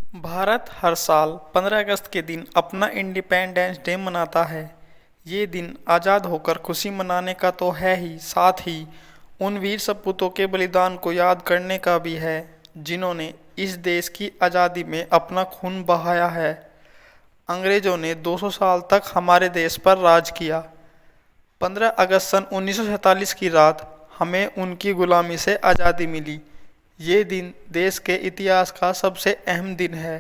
भारत हर साल 15 अगस्त के दिन अपना इंडिपेंडेंस डे मनाता है। ये दिन आज़ाद होकर खुशी मनाने का तो है ही, साथ ही उन वीर सपूतों के बलिदान को याद करने का भी है, जिन्होंने इस देश की आज़ादी में अपना खून बहाया है। अंग्रेजों ने 200 साल तक हमारे देश पर राज किया। 15 अगस्त सन 1947 की रात हमें उनकी गुलामी से आज़ादी मिली। ये दिन देश के इतिहास का सबसे अहम दिन है।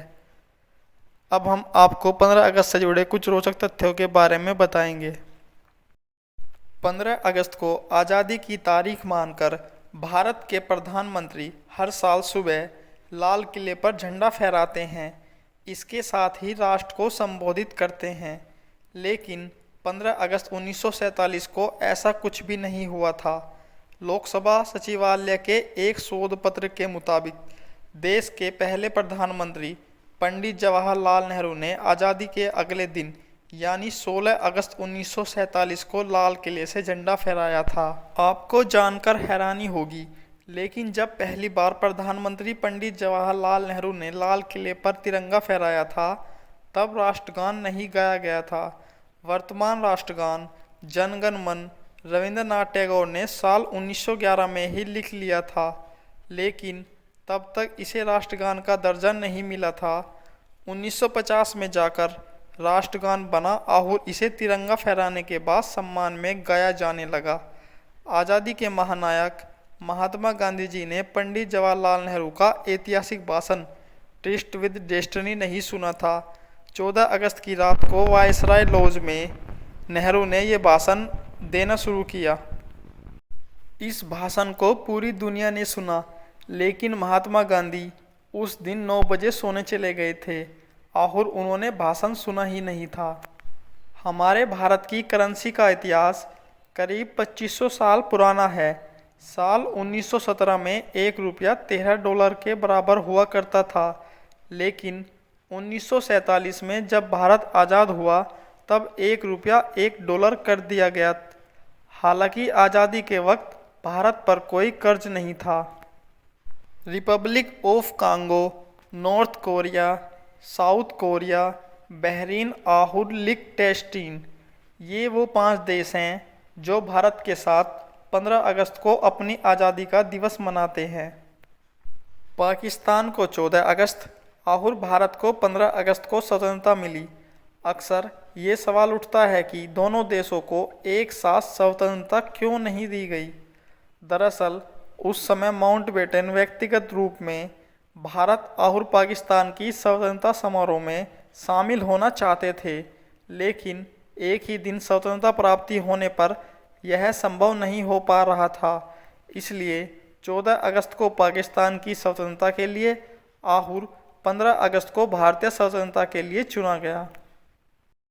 अब हम आपको 15 अगस्त से जुड़े कुछ रोचक तथ्यों के बारे में बताएंगे। 15 अगस्त को आज़ादी की तारीख मानकर भारत के प्रधानमंत्री हर साल सुबह लाल किले पर झंडा फहराते हैं। इसके साथ ही राष्ट्र को संबोधित करते हैं। लेकिन 15 अगस्त 1947 को ऐसा कुछ भी नहीं हुआ था। लोकसभा सचिवालय के एक शोध पत्र के मुताबिक देश के पहले प्रधानमंत्री पंडित जवाहरलाल नेहरू ने आज़ादी के अगले दिन यानी 16 अगस्त 1947 को लाल किले से झंडा फहराया था। आपको जानकर हैरानी होगी, लेकिन जब पहली बार प्रधानमंत्री पंडित जवाहरलाल नेहरू ने लाल किले पर तिरंगा फहराया था, तब राष्ट्रगान नहीं गाया गया था। वर्तमान राष्ट्रगान जन गण मन रविंद्रनाथ टैगोर ने साल 1911 में ही लिख लिया था, लेकिन तब तक इसे राष्ट्रगान का दर्जा नहीं मिला था। 1950 में जाकर राष्ट्रगान बना और इसे तिरंगा फहराने के बाद सम्मान में गाया जाने लगा। आज़ादी के महानायक महात्मा गांधी जी ने पंडित जवाहरलाल नेहरू का ऐतिहासिक भाषण ट्विस्ट विद डेस्टिनी नहीं सुना था। 14 अगस्त की रात को वायसराय लॉज में नेहरू ने ये भाषण देना शुरू किया। इस भाषण को पूरी दुनिया ने सुना, लेकिन महात्मा गांधी उस दिन 9 बजे सोने चले गए थे और उन्होंने भाषण सुना ही नहीं था। हमारे भारत की करेंसी का इतिहास करीब 2500 साल पुराना है। साल 1917 में ₹1 $13 के बराबर हुआ करता था, लेकिन 1947 में जब भारत आज़ाद हुआ तब ₹1 $1 कर दिया गया। हालांकि आज़ादी के वक्त भारत पर कोई कर्ज नहीं था। Republic of Congo, north Korea, south Korea, Bahrain और लिechtenstein, ये वो 5 देश हैं जो भारत के साथ 15 अगस्त को अपनी आज़ादी का दिवस मनाते हैं। पाकिस्तान को 14 अगस्त और भारत को 15 अगस्त को स्वतंत्रता मिली। अक्सर ये सवाल उठता है कि दोनों देशों को एक साथ स्वतंत्रता क्यों नहीं दी गई। दरअसल उस समय माउंटबेटन व्यक्तिगत रूप में भारत और पाकिस्तान की स्वतंत्रता समारोह में शामिल होना चाहते थे, लेकिन एक ही दिन स्वतंत्रता प्राप्ति होने पर यह संभव नहीं हो पा रहा था। इसलिए 14 अगस्त को पाकिस्तान की स्वतंत्रता के लिए और 15 अगस्त को भारतीय स्वतंत्रता के लिए चुना गया।